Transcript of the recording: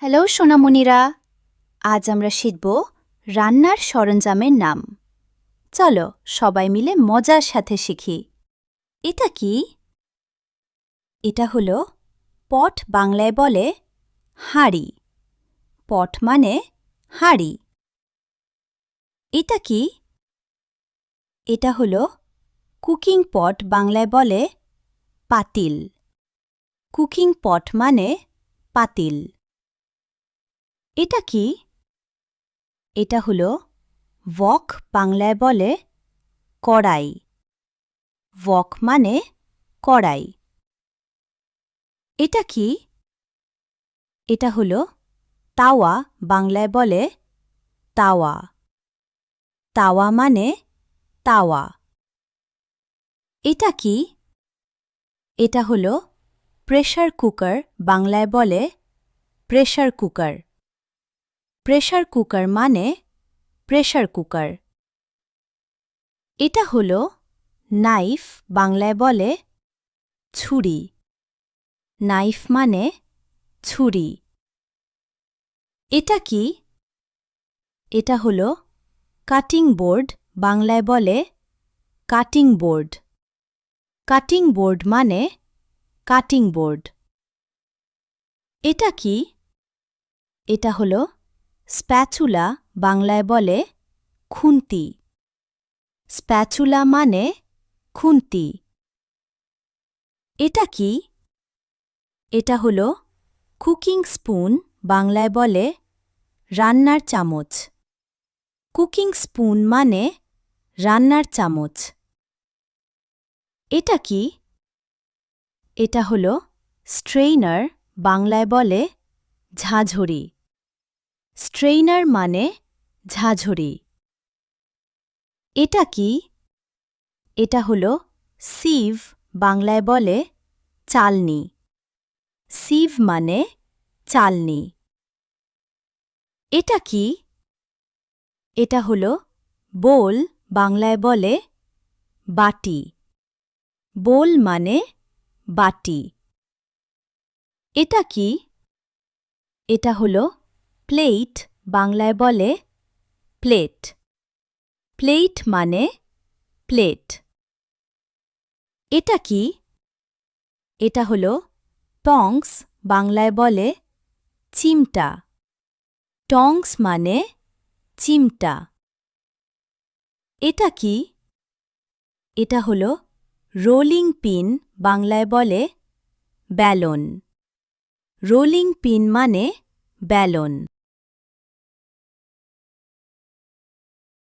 Hello সোনামণিরা, আজ আমরা শিখব রান্নার সরঞ্জামের নাম। চলো সবাই মিলে মজার সাথে শিখি। এটা কি? এটা হলো পট, বাংলায় বলে হাঁড়ি। পট মানে হাঁড়ি। এটা কি? এটা হলো কুকিং পট, বাংলায় বলে পাতিল। কুকিং পট মানে পাতিল। এটা কি? এটা হলো ওয়ক, বাংলায় বলে কড়াই। ওয়ক মানে কড়াই। এটা কি? এটা হলো তাওয়া, বাংলায় বলে তাওয়া। তাওয়া মানে তাওয়া। এটা কি? এটা হলো প্রেসার কুকার, বাংলায় বলে প্রেসার কুকার। প্রেসার কুকার মানে প্রেসার কুকার। এটা হলো নাইফ, বাংলায় বলে ছুরি। নাইফ মানে ছুরি। এটা কি? এটা হলো কাটিং বোর্ড, বাংলায় বলে কাটিং বোর্ড। কাটিং বোর্ড মানে কাটিং বোর্ড। এটা কি? এটা হলো স্প্যাচুলা, বাংলায় বলে খুন্তি। স্প্যাচুলা মানে খুন্তি। এটা কি? এটা হলো কুকিং স্পুন, বাংলায় বলে রান্নার চামচ। কুকিং স্পুন মানে রান্নার চামচ। এটা কি? এটা হলো স্ট্রেইনার, বাংলায় বলে ঝাঁঝরি। স্ট্রেইনার মানে ঝাঁঝরি। এটা কি? এটা হলো সিভ, বাংলায় বলে চালনি। সিভ মানে চালনি। এটা কি? এটা হলো বোল, বাংলায় বলে বাটি। বোল মানে বাটি। এটা কি? এটা হলো প্লেট, বাংলায় বলে প্লেট। প্লেট মানে প্লেট। এটা কি? এটা হলো টংস, বাংলায় বলে চিমটা। টংস মানে চিমটা। এটা কি? এটা হলো রোলিং পিন, বাংলায় বলে ব্যালন। রোলিং পিন মানে ব্যালন।